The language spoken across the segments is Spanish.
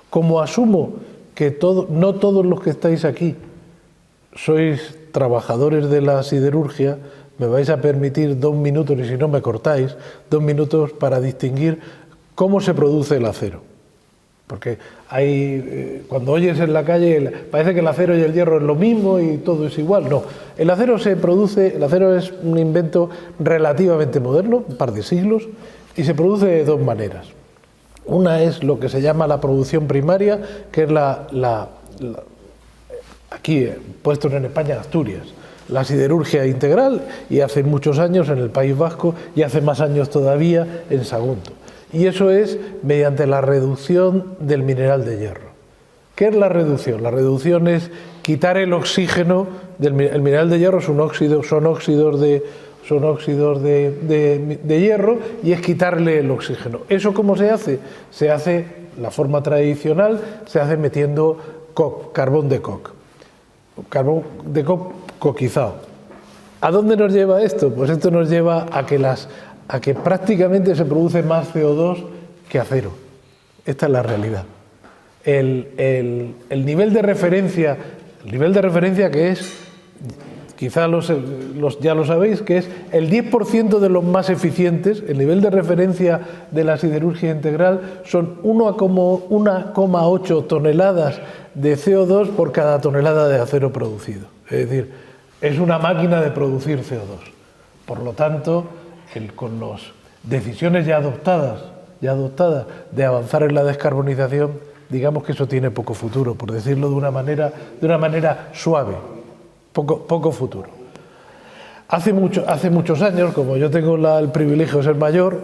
Como asumo que no todos los que estáis aquí sois trabajadores de la siderurgia, me vais a permitir 2 minutos, y si no me cortáis, 2 minutos para distinguir cómo se produce el acero. Porque cuando oyes en la calle, parece que el acero y el hierro es lo mismo y todo es igual. No, el acero el acero es un invento relativamente moderno, un par de siglos, y se produce de 2 maneras. Una es lo que se llama la producción primaria, que es aquí, puestos en España, Asturias, la siderurgia integral, y hace muchos años en el País Vasco, y hace más años todavía en Sagunto. Y eso es mediante la reducción del mineral de hierro. ¿Qué es la reducción? La reducción es quitar el oxígeno el mineral de hierro, son óxidos de hierro, y es quitarle el oxígeno. ¿Eso cómo se hace? Se hace, la forma tradicional, se hace metiendo carbón de coque. Carbón de coque coquizado. ¿A dónde nos lleva esto? Pues esto nos lleva a que prácticamente se produce más CO2 que acero. Esta es la realidad. El nivel de referencia que es, quizá ya lo sabéis, que es el 10% de los más eficientes, el nivel de referencia de la siderurgia integral son 1,8 toneladas de CO2 por cada tonelada de acero producido. Es decir, es una máquina de producir CO2. Por lo tanto, con las decisiones ya adoptadas de avanzar en la descarbonización, digamos que eso tiene poco futuro, por decirlo de una manera suave, poco futuro. Hace muchos años, como yo tengo el privilegio de ser mayor,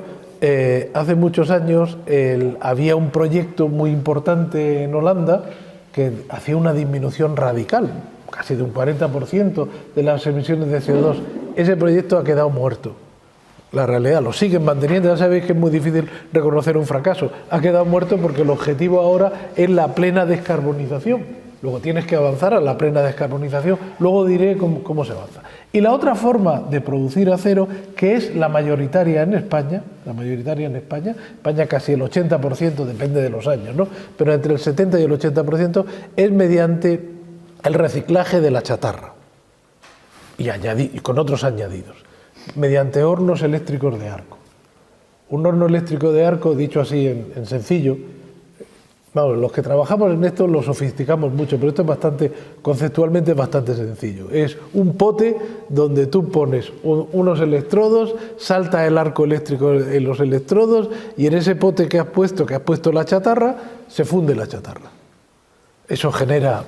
hace muchos años había un proyecto muy importante en Holanda que hacía una disminución radical, casi de un 40% de las emisiones de CO2. Ese proyecto ha quedado muerto. La realidad, lo siguen manteniendo, ya sabéis que es muy difícil reconocer un fracaso. Ha quedado muerto porque el objetivo ahora es la plena descarbonización. Luego tienes que avanzar a la plena descarbonización, luego diré cómo se avanza. Y la otra forma de producir acero, que es la mayoritaria en España, España casi el 80%, depende de los años, ¿no? Pero entre el 70 y el 80%, es mediante el reciclaje de la chatarra y con otros añadidos, mediante hornos eléctricos de arco. Un horno eléctrico de arco, dicho así en sencillo, vamos, los que trabajamos en esto lo sofisticamos mucho, pero esto es conceptualmente bastante sencillo. Es un pote donde tú pones unos electrodos, salta el arco eléctrico en los electrodos, y en ese pote que has puesto la chatarra, se funde la chatarra. Eso genera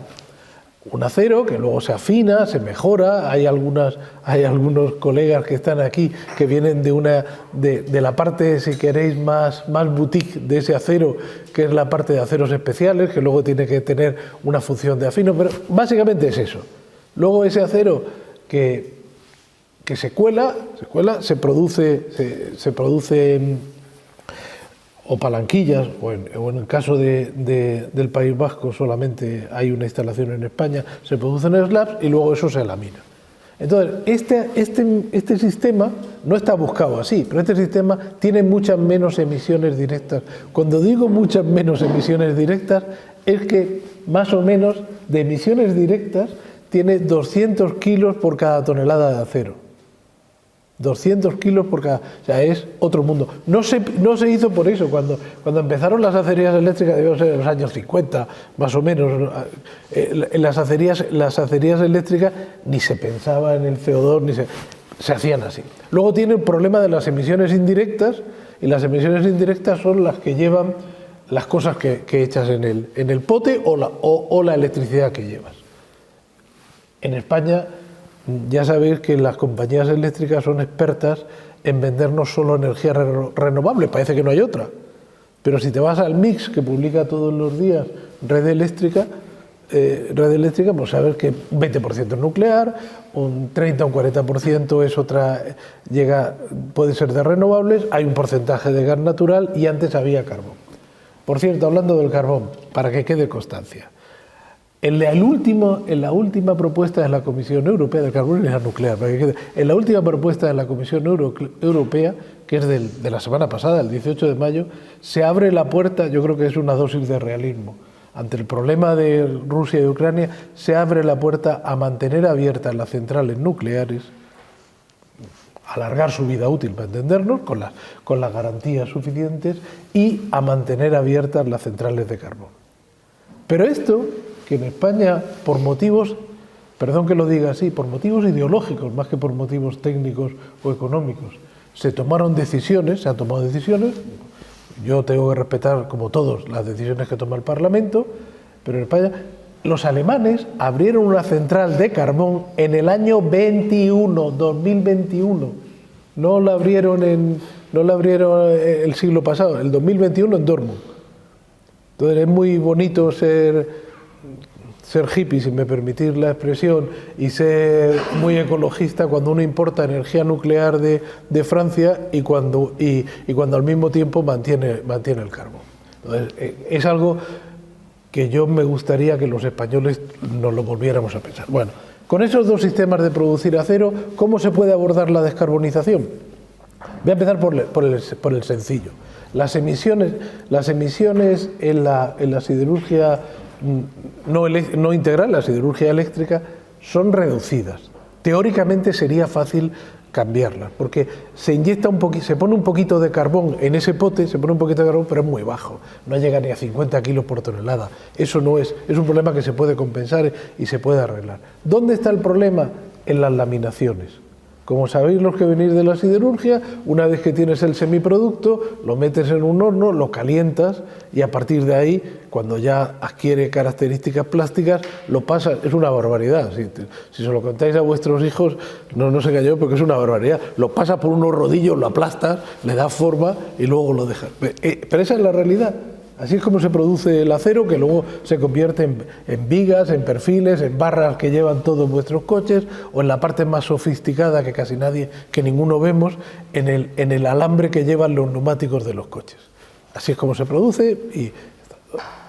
un acero que luego se afina, se mejora. Hay algunos colegas que están aquí que vienen de la parte, si queréis, más boutique de ese acero, que es la parte de aceros especiales, que luego tiene que tener una función de afino, pero básicamente es eso. Luego ese acero que se cuela, se produce o palanquillas, o en el caso del País Vasco solamente hay una instalación en España, se producen slabs y luego eso se lamina. Entonces, este sistema no está buscado así, pero este sistema tiene muchas menos emisiones directas. Cuando digo muchas menos emisiones directas, es que más o menos de emisiones directas tiene 200 kilos por cada tonelada de acero. 200 kilos por cada... O sea, es otro mundo. No se hizo por eso. Cuando empezaron las acerías eléctricas, debían ser en los años 50, más o menos, en las acerías eléctricas ni se pensaba en el CO2, se hacían así. Luego tiene el problema de las emisiones indirectas, y las emisiones indirectas son las que llevan las cosas que echas en el pote o la electricidad que llevas. En España, ya sabéis que las compañías eléctricas son expertas en vendernos solo energía renovable, parece que no hay otra. Pero si te vas al mix que publica todos los días Red Eléctrica, pues sabes que un 20% es nuclear, un 30 o un 40% es puede ser de renovables, hay un porcentaje de gas natural y antes había carbón. Por cierto, hablando del carbón, para que quede constancia, en la última propuesta de la Comisión Europea del carbón y la nuclear, en la última propuesta de la Comisión Europea, que es de la semana pasada, el 18 de mayo, se abre la puerta, yo creo que es una dosis de realismo, ante el problema de Rusia y Ucrania, se abre la puerta a mantener abiertas las centrales nucleares, alargar su vida útil, para entendernos, con las garantías suficientes, y a mantener abiertas las centrales de carbón. Pero esto, que en España, por motivos, perdón que lo diga así, por motivos ideológicos, más que por motivos técnicos o económicos, se han tomado decisiones, yo tengo que respetar, como todos, las decisiones que toma el Parlamento, pero en España los alemanes abrieron una central de carbón en el año 2021. No la abrieron el siglo pasado, el 2021 en Dortmund. Entonces es muy bonito ser hippie, si me permitís la expresión, y ser muy ecologista cuando uno importa energía nuclear de Francia y cuando al mismo tiempo mantiene el carbón. Entonces, es algo que yo me gustaría que los españoles nos lo volviéramos a pensar. Bueno, con esos dos sistemas de producir acero, ¿cómo se puede abordar la descarbonización? Voy a empezar por el sencillo. Las emisiones en la siderurgia no integral, la siderurgia eléctrica, son reducidas. Teóricamente sería fácil cambiarlas, porque se pone un poquito de carbón en ese pote, pero es muy bajo, no llega ni a 50 kilos por tonelada. Eso no es un problema que se puede compensar y se puede arreglar. ¿Dónde está el problema? En las laminaciones. Como sabéis los que venís de la siderurgia, una vez que tienes el semiproducto, lo metes en un horno, lo calientas y a partir de ahí, cuando ya adquiere características plásticas, lo pasas. Es una barbaridad. Si se lo contáis a vuestros hijos, no se cayó porque es una barbaridad. Lo pasas por unos rodillos, lo aplastas, le das forma y luego lo dejas. Pero esa es la realidad. Así es como se produce el acero, que luego se convierte en vigas, en perfiles, en barras que llevan todos vuestros coches, o en la parte más sofisticada que ninguno vemos, en el alambre que llevan los neumáticos de los coches. Así es como se produce y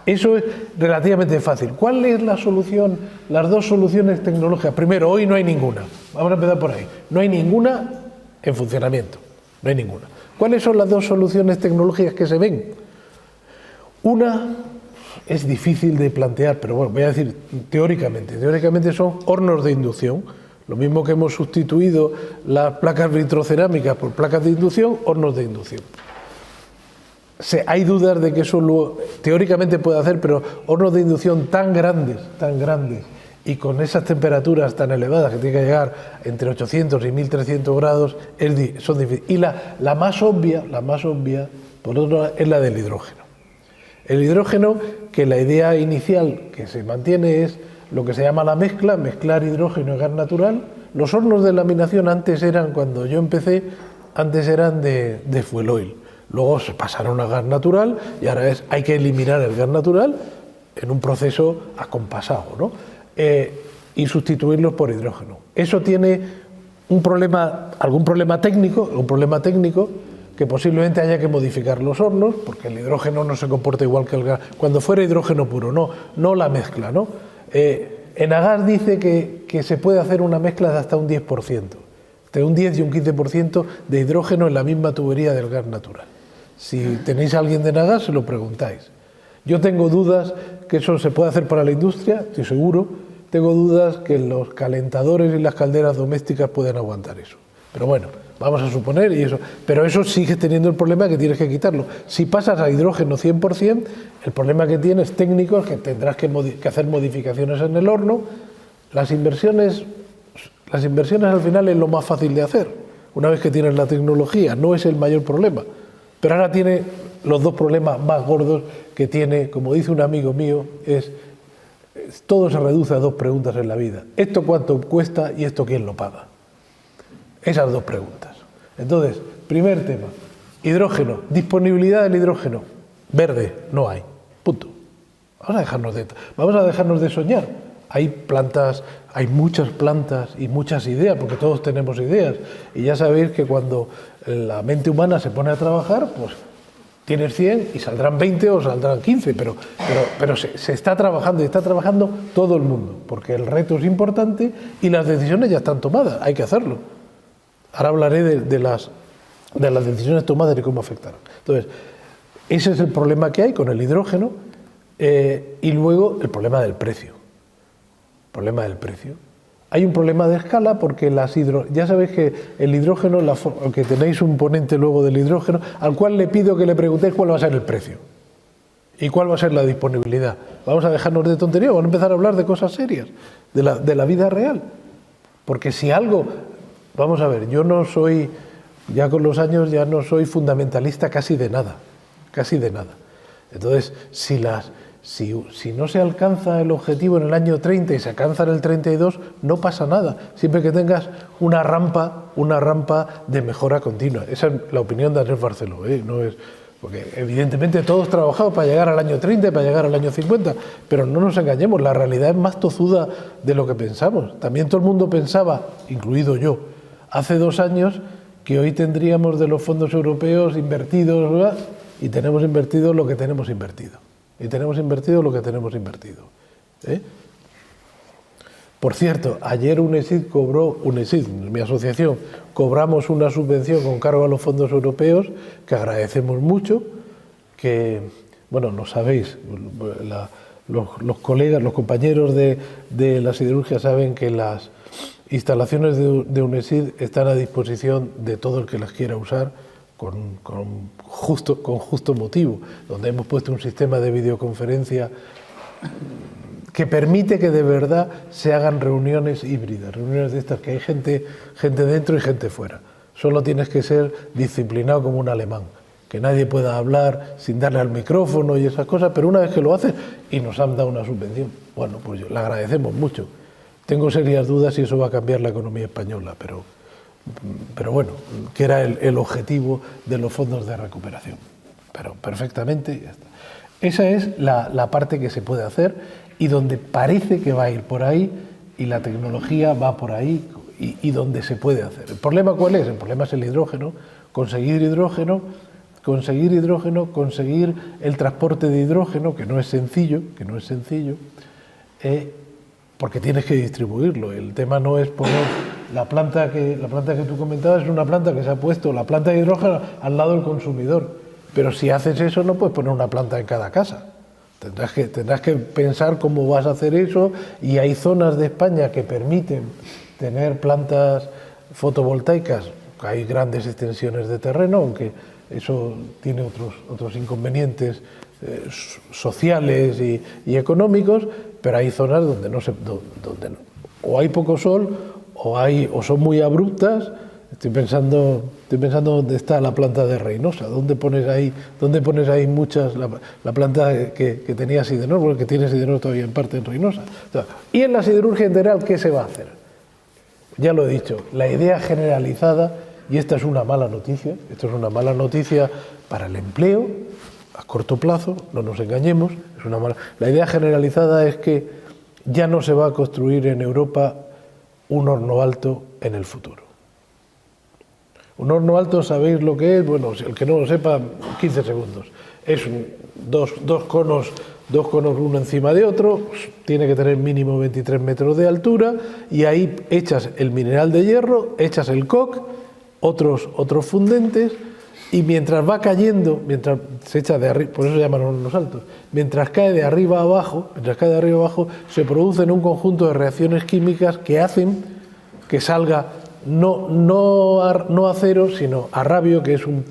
eso es relativamente fácil. ¿Cuál es la solución? Las dos soluciones tecnológicas. Primero, hoy no hay ninguna. Vamos a empezar por ahí. No hay ninguna en funcionamiento. No hay ninguna. ¿Cuáles son las dos soluciones tecnológicas que se ven? Una es difícil de plantear, pero bueno, voy a decir teóricamente. Teóricamente son hornos de inducción. Lo mismo que hemos sustituido las placas vitrocerámicas por placas de inducción, hornos de inducción. Hay dudas de que eso teóricamente puede hacer, pero hornos de inducción tan grandes, y con esas temperaturas tan elevadas que tienen que llegar entre 800 y 1300 grados, son difíciles. Y la más obvia, por otro lado, es la del hidrógeno. El hidrógeno, que la idea inicial que se mantiene es lo que se llama la mezcla, mezclar hidrógeno y gas natural. Los hornos de laminación antes eran, cuando yo empecé, eran de fuel oil. Luego se pasaron a gas natural y ahora hay que eliminar el gas natural en un proceso acompasado, ¿no? Y sustituirlos por hidrógeno. Eso tiene algún problema técnico, que posiblemente haya que modificar los hornos, porque el hidrógeno no se comporta igual que el gas. Cuando fuera hidrógeno puro, no la mezcla, ¿no? Enagás dice que se puede hacer una mezcla de hasta un 10%, entre un 10 y un 15% de hidrógeno en la misma tubería del gas natural. Si tenéis a alguien de Enagás, se lo preguntáis. Yo tengo dudas que eso se puede hacer para la industria, estoy seguro. Tengo dudas que los calentadores y las calderas domésticas puedan aguantar eso. Pero bueno, vamos a suponer y eso. Pero eso sigue teniendo el problema que tienes que quitarlo. Si pasas a hidrógeno 100%, el problema que tienes técnico es que tendrás que hacer modificaciones en el horno. Las inversiones al final es lo más fácil de hacer. Una vez que tienes la tecnología, no es el mayor problema. Pero ahora tiene los dos problemas más gordos que tiene, como dice un amigo mío, todo se reduce a dos preguntas en la vida. ¿Esto cuánto cuesta y esto quién lo paga? Esas dos preguntas. Entonces, primer tema, hidrógeno, disponibilidad del hidrógeno, verde, no hay, punto. Vamos a dejarnos de soñar. Hay muchas plantas y muchas ideas, porque todos tenemos ideas. Y ya sabéis que cuando la mente humana se pone a trabajar, pues tienes 100 y saldrán 20 o saldrán 15, pero se está trabajando y está trabajando todo el mundo, porque el reto es importante y las decisiones ya están tomadas, hay que hacerlo. Ahora hablaré de las decisiones tomadas y cómo afectarán. Entonces, ese es el problema que hay con el hidrógeno. Y luego el problema del precio. Hay un problema de escala porque ya sabéis que el hidrógeno, aunque tenéis un ponente luego del hidrógeno, al cual le pido que le preguntéis cuál va a ser el precio y cuál va a ser la disponibilidad. Vamos a dejarnos de tontería, vamos a empezar a hablar de cosas serias, de la vida real. Porque si algo, vamos a ver, yo no soy, ya con los años ya no soy fundamentalista casi de nada. Entonces, si no se alcanza el objetivo en el año 30 y se alcanza en el 32, no pasa nada, siempre que tengas una rampa de mejora continua. Esa es la opinión de Andrés Barceló, no es, porque evidentemente todos trabajamos para llegar al año 30 y para llegar al año 50, pero no nos engañemos, la realidad es más tozuda de lo que pensamos. También todo el mundo pensaba, incluido yo, hace 2 años, que hoy tendríamos de los fondos europeos invertidos, ¿verdad? Y tenemos invertido lo que tenemos invertido. Por cierto, ayer UNESID, mi asociación, cobramos una subvención con cargo a los fondos europeos, que agradecemos mucho, que, bueno, lo sabéis, los colegas, los compañeros de la siderurgia saben que las instalaciones de UNESID están a disposición de todo el que las quiera usar, con justo motivo, donde hemos puesto un sistema de videoconferencia que permite que de verdad se hagan reuniones híbridas, reuniones de estas que hay gente dentro y gente fuera. Solo tienes que ser disciplinado como un alemán, que nadie pueda hablar sin darle al micrófono y esas cosas, pero una vez que lo haces, y nos han dado una subvención, bueno, pues le agradecemos mucho. Tengo serias dudas si eso va a cambiar la economía española, pero bueno, que era el objetivo de los fondos de recuperación. Pero perfectamente, ya está. Esa es la parte que se puede hacer y donde parece que va a ir por ahí y la tecnología va por ahí y donde se puede hacer. ¿El problema cuál es? El problema es el hidrógeno, conseguir el transporte de hidrógeno, que no es sencillo, porque tienes que distribuirlo. El tema no es poner la planta que tú comentabas, es una planta que se ha puesto, la planta de hidrógeno al lado del consumidor. Pero si haces eso no puedes poner una planta en cada casa. Tendrás que pensar cómo vas a hacer eso, y hay zonas de España que permiten tener plantas fotovoltaicas. Hay grandes extensiones de terreno, aunque eso tiene otros inconvenientes sociales y económicos, pero hay zonas donde o hay poco sol o son muy abruptas. Estoy pensando dónde está la planta de Reynosa, dónde pones ahí muchas, la planta que tenía Sidenor, porque tiene Sidenor todavía en parte en Reynosa. Y en la siderurgia integral, ¿qué se va a hacer? Ya lo he dicho, la idea generalizada, y esta es una mala noticia, para el empleo a corto plazo, no nos engañemos, la idea generalizada es que ya no se va a construir en Europa un horno alto en el futuro. Un horno alto, ¿sabéis lo que es? Bueno, el que no lo sepa, 15 segundos. Es dos conos uno encima de otro, tiene que tener mínimo 23 metros de altura, y ahí echas el mineral de hierro, echas el coc, otros fundentes, y mientras va cayendo, mientras se echa de arriba, por eso se llaman hornos altos, mientras cae de arriba a abajo, se producen un conjunto de reacciones químicas que hacen que salga no acero, sino arrabio, que es un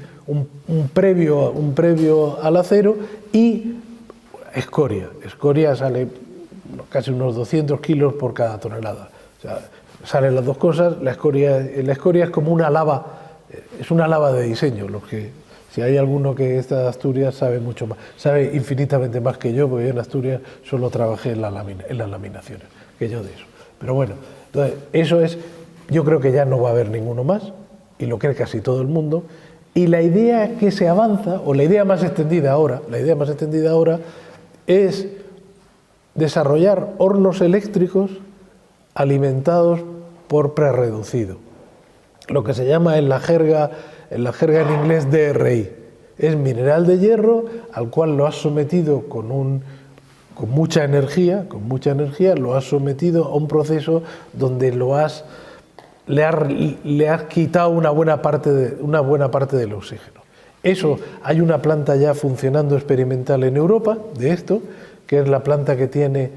previo al acero, y escoria. Escoria sale casi unos 200 kilos por cada tonelada. O sea, salen las dos cosas. La escoria es como una lava, es una lava de diseño. Si hay alguno que está de Asturias sabe mucho más, sabe infinitamente más que yo, porque yo en Asturias solo trabajé en las laminaciones, que yo de eso. Pero bueno, entonces eso es. Yo creo que ya no va a haber ninguno más, y lo cree casi todo el mundo. Y la idea que se avanza, o la idea más extendida ahora, es desarrollar hornos eléctricos alimentados por prerreducido. Lo que se llama en la jerga en inglés DRI. Es mineral de hierro al cual lo has sometido con mucha energía, lo has sometido a un proceso donde le has quitado una buena parte del oxígeno. Eso, hay una planta ya funcionando experimental en Europa de esto, que es la planta que tiene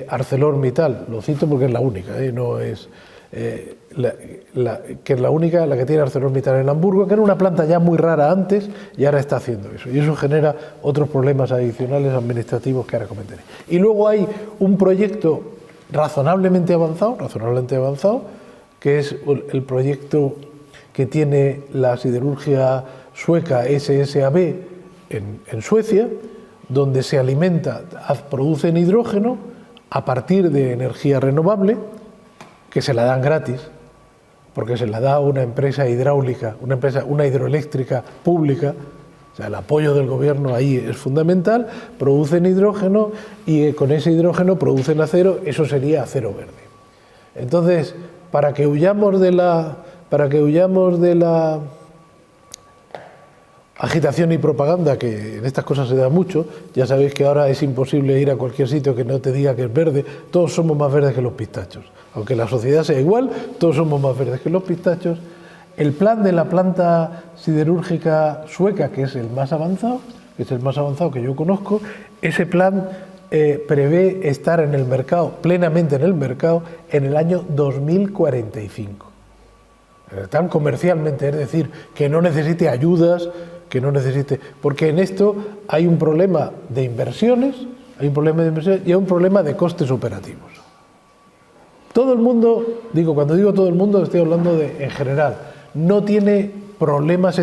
ArcelorMittal, lo cito porque es la única, no es que es la única, la que tiene ArcelorMittal en Hamburgo, que era una planta ya muy rara antes y ahora está haciendo eso. Y eso genera otros problemas adicionales administrativos que ahora comentaré. Y luego hay un proyecto razonablemente avanzado, que es el proyecto que tiene la siderurgia sueca SSAB en Suecia, donde se alimenta, producen hidrógeno a partir de energía renovable, que se la dan gratis, porque se la da una empresa hidráulica, una hidroeléctrica pública. O sea, el apoyo del gobierno ahí es fundamental. Producen hidrógeno y con ese hidrógeno producen acero. Eso sería acero verde. Entonces, para que huyamos de la agitación y propaganda, que en estas cosas se da mucho, ya sabéis que ahora es imposible ir a cualquier sitio que no te diga que es verde. Todos somos más verdes que los pistachos. Aunque la sociedad sea igual, todos somos más verdes que los pistachos. El plan de la planta siderúrgica sueca, que es el más avanzado, que yo conozco, ese plan prevé estar en el mercado, plenamente en el mercado, en el año 2045. Tan comercialmente, es decir, que no necesite ayudas, porque en esto hay un problema de inversiones, y hay un problema de costes operativos. Todo el mundo, cuando digo todo el mundo, estoy hablando en general, no tiene problemas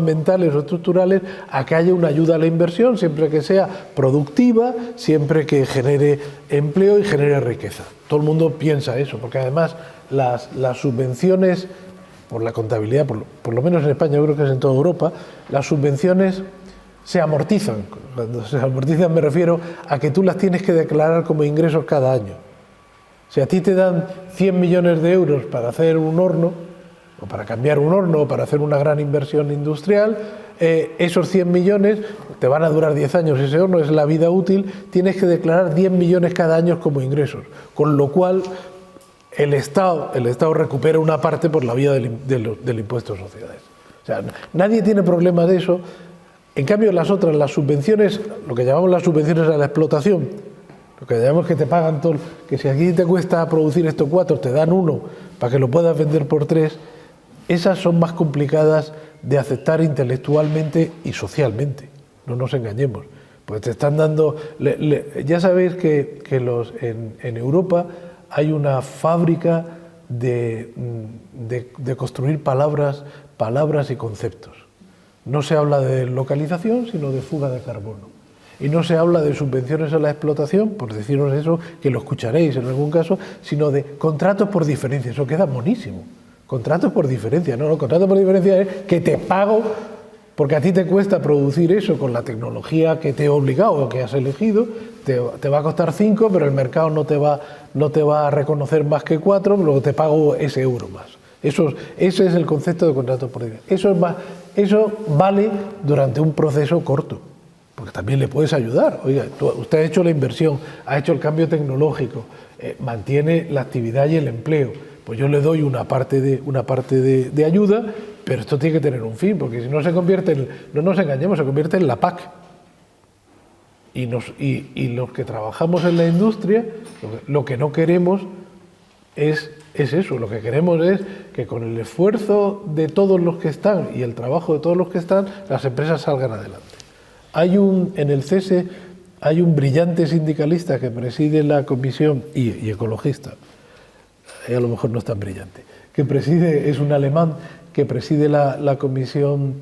mentales o estructurales a que haya una ayuda a la inversión, siempre que sea productiva, siempre que genere empleo y genere riqueza. Todo el mundo piensa eso, porque además las subvenciones, por la contabilidad, por lo menos en España, yo creo que es en toda Europa, las subvenciones se amortizan. Cuando se amortizan me refiero a que tú las tienes que declarar como ingresos cada año. Si a ti te dan 100 millones de euros para hacer un horno, o para cambiar un horno, o para hacer una gran inversión industrial, esos 100 millones te van a durar 10 años, ese horno es la vida útil, tienes que declarar 10 millones cada año como ingresos, con lo cual el Estado recupera una parte por la vía del impuesto de sociedades. O sea, nadie tiene problemas de eso. En cambio, las subvenciones, lo que llamamos las subvenciones a la explotación, lo que llamamos que te pagan todo, que si aquí te cuesta producir estos 4, te dan 1 para que lo puedas vender por 3, esas son más complicadas de aceptar intelectualmente y socialmente, no nos engañemos. Pues te están dando... ya sabéis que en Europa hay una fábrica de construir palabras y conceptos. No se habla de localización, sino de fuga de carbono. Y no se habla de subvenciones a la explotación, por deciros eso, que lo escucharéis en algún caso, sino de contratos por diferencia. Eso queda monísimo. Contratos por diferencia. No, contratos por diferencia es que te pago porque a ti te cuesta producir eso con la tecnología que te he obligado o que has elegido, te va a costar 5, pero el mercado no te va a reconocer más que 4, luego te pago ese euro más. Ese es el concepto de contratos por diferencia. Eso vale durante un proceso corto, porque también le puedes ayudar. Oiga, usted ha hecho la inversión, ha hecho el cambio tecnológico, mantiene la actividad y el empleo. Pues yo le doy una parte de ayuda, pero esto tiene que tener un fin, porque si no se convierte no nos engañemos, se convierte en la PAC. Y los que trabajamos en la industria, lo que no queremos es eso, lo que queremos es que con el esfuerzo de todos los que están y el trabajo de todos los que están, las empresas salgan adelante. En el CESE hay un brillante sindicalista que preside la comisión, y ecologista, a lo mejor no es tan brillante, es un alemán que preside la comisión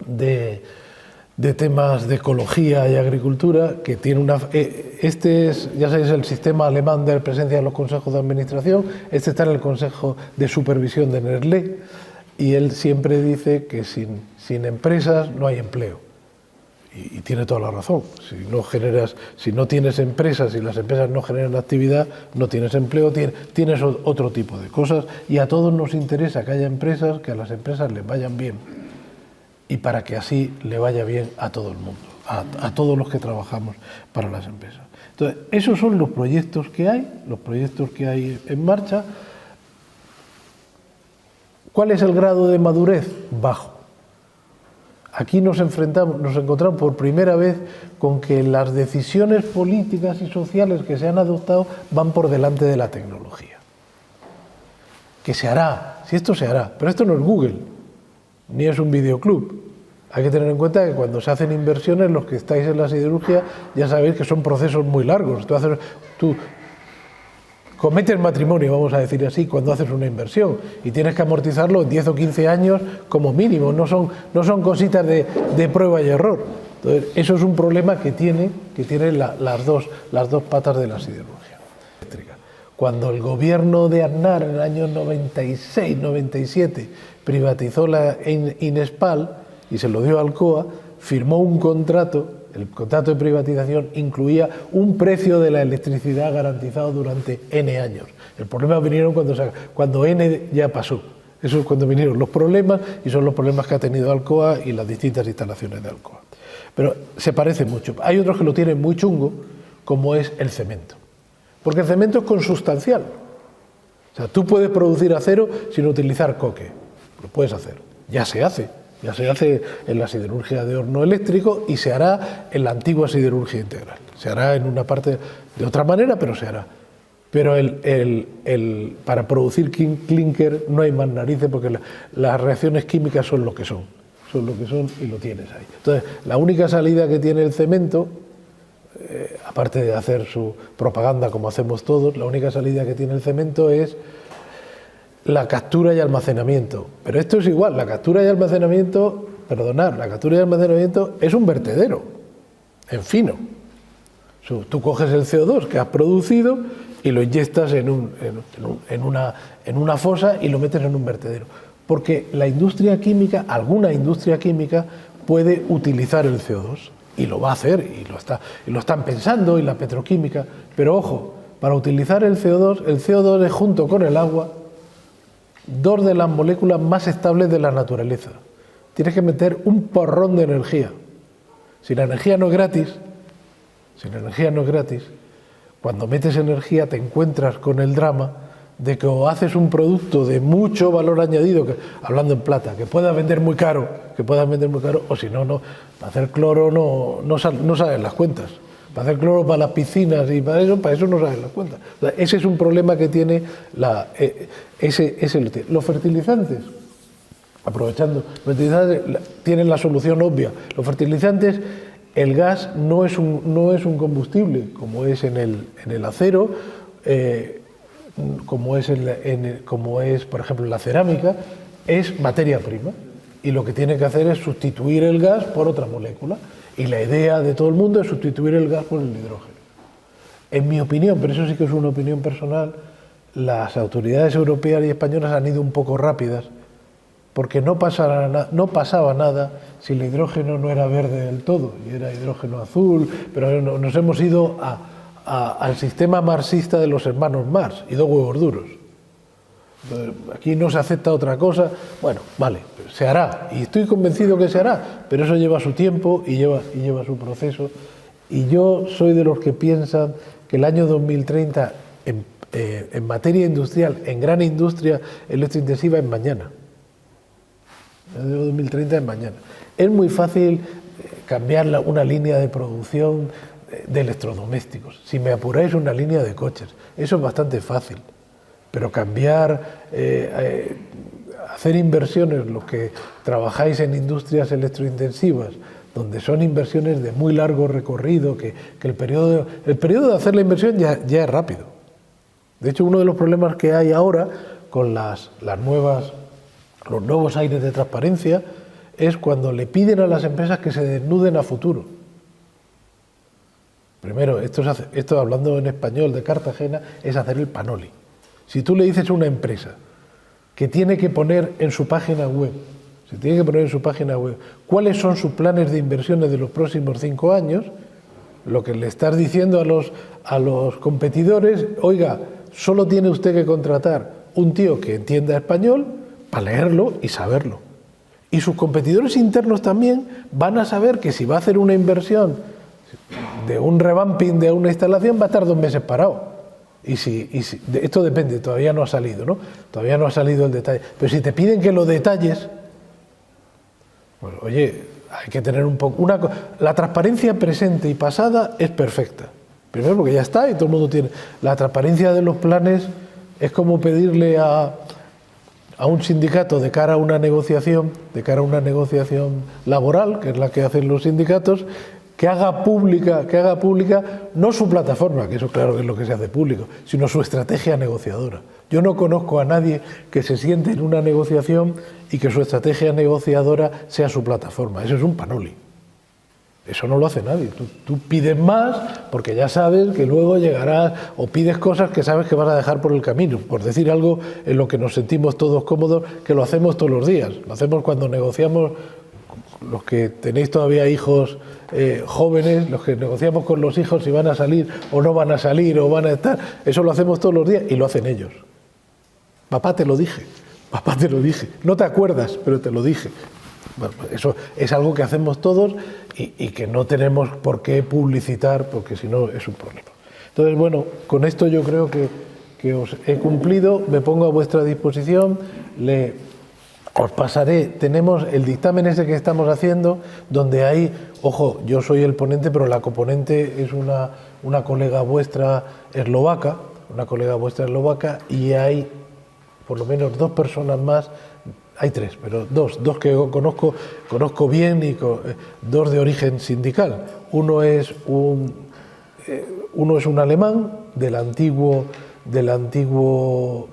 de temas de ecología y agricultura, que tiene ya sabéis, el sistema alemán de presencia en los consejos de administración, está en el consejo de supervisión de Nestlé, y él siempre dice que sin empresas no hay empleo. Y tiene toda la razón. Si no tienes empresas, si las empresas no generan actividad, no tienes empleo, tienes otro tipo de cosas, y a todos nos interesa que haya empresas, que a las empresas les vayan bien, y para que así le vaya bien a todo el mundo, a todos los que trabajamos para las empresas. Entonces, esos son los proyectos que hay en marcha. ¿Cuál es el grado de madurez? Bajo. Aquí nos encontramos por primera vez con que las decisiones políticas y sociales que se han adoptado van por delante de la tecnología. Que se hará, si esto se hará, pero esto no es Google, ni es un videoclub. Hay que tener en cuenta que cuando se hacen inversiones, los que estáis en la siderurgia ya sabéis que son procesos muy largos. Tú cometes matrimonio, vamos a decir así, cuando haces una inversión y tienes que amortizarlo en 10 o 15 años como mínimo, no son cositas de prueba y error. Entonces, eso es un problema que tiene las dos patas de la siderurgia eléctrica. Cuando el gobierno de Aznar en el año 96-97 privatizó la Inespal y se lo dio a Alcoa, firmó un contrato. El contrato de privatización incluía un precio de la electricidad garantizado durante N años. El problema vinieron cuando N ya pasó. Eso es cuando vinieron los problemas, y son los problemas que ha tenido Alcoa y las distintas instalaciones de Alcoa. Pero se parece mucho. Hay otros que lo tienen muy chungo, como es el cemento. Porque el cemento es consustancial. O sea, tú puedes producir acero sin utilizar coque. Lo puedes hacer. Ya se hace. Ya se hace en la siderurgia de horno eléctrico y se hará en la antigua siderurgia integral. Se hará en una parte de otra manera, pero se hará. Pero para producir clinker no hay más narices, porque las reacciones químicas son lo que son. Son lo que son y lo tienes ahí. Entonces, la única salida que tiene el cemento, aparte de hacer su propaganda como hacemos todos, la única salida que tiene el cemento es la captura y almacenamiento. Pero esto es igual, la captura y almacenamiento es un vertedero, en fino. Tú coges el CO2 que has producido y lo inyectas en una fosa y lo metes en un vertedero. Porque la industria química, alguna industria química, puede utilizar el CO2 y lo va a hacer, y lo están pensando, y la petroquímica. Pero ojo, para utilizar el CO2 es, junto con el agua, dos de las moléculas más estables de la naturaleza. Tienes que meter un porrón de energía. Si la energía no es gratis, cuando metes energía te encuentras con el drama de que o haces un producto de mucho valor añadido, hablando en plata, que puedas vender muy caro, o si no, para hacer cloro no salen las cuentas. Para hacer cloro para las piscinas y para eso no salen las cuentas. O sea, ese es un problema que tiene los fertilizantes. Aprovechando, los fertilizantes tienen la solución obvia. Los fertilizantes, el gas no es un combustible, como es en el acero, como es, por ejemplo, en la cerámica, es materia prima. Y lo que tiene que hacer es sustituir el gas por otra molécula. Y la idea de todo el mundo es sustituir el gas por el hidrógeno. En mi opinión, pero eso sí que es una opinión personal, las autoridades europeas y españolas han ido un poco rápidas, porque no pasaba nada si el hidrógeno no era verde del todo, y era hidrógeno azul, pero nos hemos ido al sistema marxista de los hermanos Marx y dos huevos duros. Aquí no se acepta otra cosa. Bueno, vale, se hará, y estoy convencido que se hará, pero eso lleva su tiempo y lleva su proceso. Y yo soy de los que piensan que el año 2030 en materia industrial, en gran industria electrointensiva, es mañana. El año 2030 es mañana. Es muy fácil cambiar una línea de producción de electrodomésticos. Si me apuráis, una línea de coches. Eso es bastante fácil. Pero cambiar, hacer inversiones, los que trabajáis en industrias electrointensivas, donde son inversiones de muy largo recorrido, que el periodo de hacer la inversión ya es rápido. De hecho, uno de los problemas que hay ahora con los nuevos aires de transparencia es cuando le piden a las empresas que se desnuden a futuro. Primero, esto hablando en español de Cartagena, es hacer el panoli. Si tú le dices a una empresa que tiene que poner en su página web, cuáles son sus planes de inversiones de los próximos 5 años, lo que le estás diciendo a los competidores, oiga, solo tiene usted que contratar un tío que entienda español para leerlo y saberlo. Y sus competidores internos también van a saber que si va a hacer una inversión de un revamping de una instalación, va a estar 2 meses parado. Y esto depende, todavía no ha salido, ¿no? Todavía no ha salido el detalle. Pero si te piden que lo detalles, pues oye, hay que tener un poco... La transparencia presente y pasada es perfecta. Primero porque ya está y todo el mundo tiene... La transparencia de los planes es como pedirle a un sindicato de cara a una negociación laboral, que es la que hacen los sindicatos, que haga pública no su plataforma, que eso claro que es lo que se hace público, sino su estrategia negociadora. Yo no conozco a nadie que se siente en una negociación y que su estrategia negociadora sea su plataforma. Eso es un panoli. Eso no lo hace nadie. Tú pides más porque ya sabes que luego llegarás, o pides cosas que sabes que vas a dejar por el camino, por decir algo en lo que nos sentimos todos cómodos, que lo hacemos todos los días. Lo hacemos cuando negociamos, los que tenéis todavía hijos jóvenes, los que negociamos con los hijos si van a salir o no van a salir o van a estar, eso lo hacemos todos los días y lo hacen ellos. Papá, te lo dije, no te acuerdas, pero te lo dije. Bueno, eso es algo que hacemos todos y que no tenemos por qué publicitar, porque si no es un problema. Entonces, bueno, con esto yo creo que os he cumplido, me pongo a vuestra disposición, os pasaré, tenemos el dictamen ese que estamos haciendo, donde hay, ojo, yo soy el ponente, pero la coponente es una colega vuestra eslovaca, y hay por lo menos 2 personas más, hay 3, pero dos que conozco bien y 2 de origen sindical. Uno es un alemán del antiguo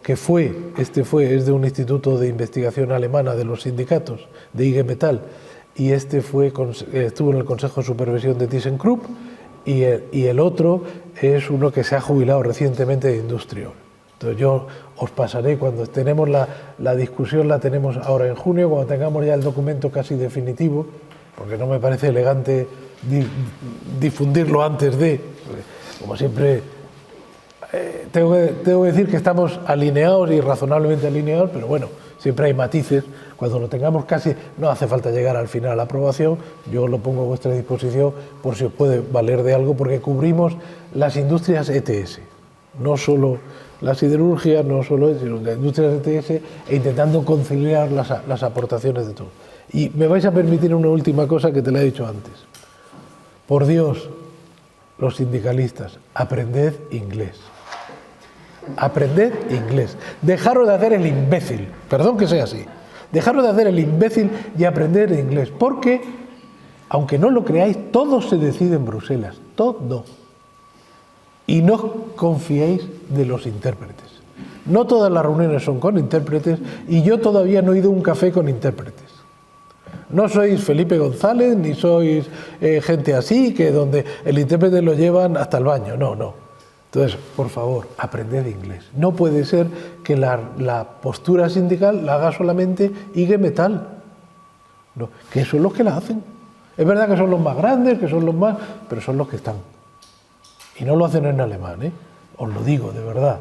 que es de un instituto de investigación alemana de los sindicatos, de IG Metall, y estuvo en el Consejo de Supervisión de ThyssenKrupp, y el otro es uno que se ha jubilado recientemente de Industrial. Entonces yo os pasaré, cuando tenemos la discusión, la tenemos ahora en junio, cuando tengamos ya el documento casi definitivo, porque no me parece elegante difundirlo antes de, como siempre, tengo que decir que estamos alineados y razonablemente alineados, pero bueno, siempre hay matices. Cuando lo tengamos casi, no hace falta llegar al final a la aprobación, yo lo pongo a vuestra disposición por si os puede valer de algo, porque cubrimos las industrias ETS, no solo la siderurgia, no solo eso, sino las industrias ETS, e intentando conciliar las aportaciones de todo. Y me vais a permitir una última cosa que te la he dicho antes. Por Dios, los sindicalistas, aprended inglés. Aprended inglés. Dejaros de hacer el imbécil, perdón que sea así, dejaros de hacer el imbécil y aprender inglés, porque, aunque no lo creáis, todo se decide en Bruselas, todo. Y no confiéis de los intérpretes. No todas las reuniones son con intérpretes y yo todavía no he ido a un café con intérpretes. No sois Felipe González ni sois gente así, que donde el intérprete lo llevan hasta el baño. No. Entonces, por favor, aprended inglés. No puede ser que la postura sindical la haga solamente IG Metall. No, que son los que la hacen. Es verdad que son los más grandes, que son los más, pero son los que están. Y no lo hacen en alemán, ¿eh? Os lo digo de verdad,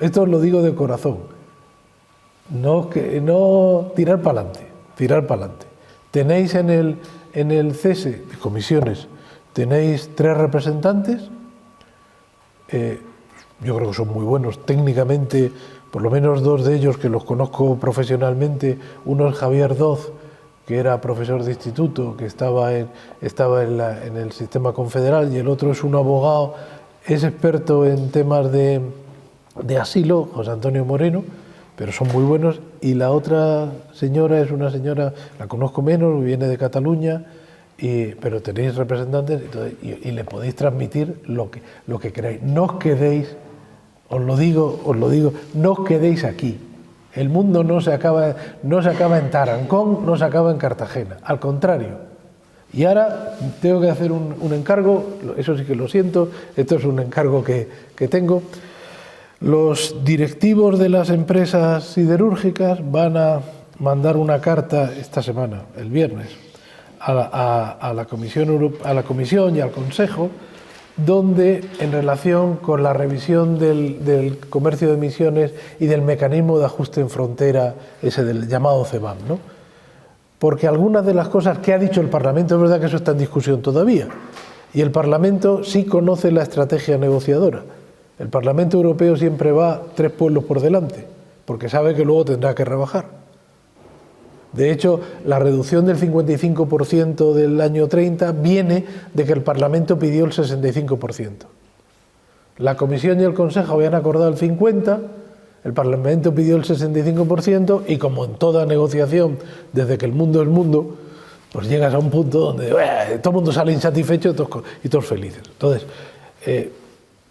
esto os lo digo de corazón. No tirar para adelante. Tenéis en el cese de comisiones, tenéis 3 representantes, yo creo que son muy buenos técnicamente, por lo menos 2 de ellos que los conozco profesionalmente. Uno es Javier Doz, que era profesor de instituto, que estaba en el sistema confederal, y el otro es un abogado, es experto en temas de asilo, José Antonio Moreno, pero son muy buenos. Y la otra señora es una señora, la conozco menos, viene de Cataluña, pero tenéis representantes y le podéis transmitir lo que queráis. No os quedéis, os lo digo, no os quedéis aquí. El mundo no se acaba en Tarancón, no se acaba en Cartagena, al contrario. Y ahora tengo que hacer un encargo, eso sí que lo siento, esto es un encargo que tengo. Los directivos de las empresas siderúrgicas van a mandar una carta esta semana, el viernes, a la Comisión y al Consejo, donde, en relación con la revisión del comercio de emisiones y del mecanismo de ajuste en frontera, ese del llamado CBAM, ¿no? Porque algunas de las cosas que ha dicho el Parlamento, es verdad que eso está en discusión todavía, y el Parlamento sí conoce la estrategia negociadora. El Parlamento Europeo siempre va 3 pueblos por delante, porque sabe que luego tendrá que rebajar. De hecho, la reducción del 55% del año 30 viene de que el Parlamento pidió el 65%. La Comisión y el Consejo habían acordado el 50%, el Parlamento pidió el 65% y como en toda negociación, desde que el mundo es mundo, pues llegas a un punto donde todo el mundo sale insatisfecho y todos felices. Entonces,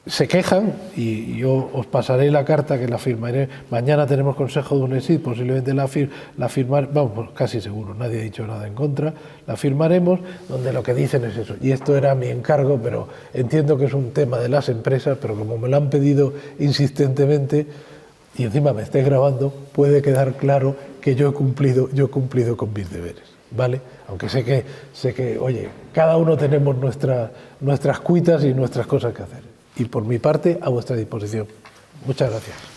se quejan y yo os pasaré la carta que la firmaré. Mañana tenemos consejo de UNESID, posiblemente la firmaremos, vamos, pues casi seguro, nadie ha dicho nada en contra, la firmaremos, donde lo que dicen es eso. Y esto era mi encargo, pero entiendo que es un tema de las empresas, pero como me lo han pedido insistentemente y encima me esté grabando, puede quedar claro que yo he cumplido con mis deberes, ¿vale? Aunque sé que, oye, cada uno tenemos nuestras cuitas y nuestras cosas que hacer. Y por mi parte, a vuestra disposición. Muchas gracias.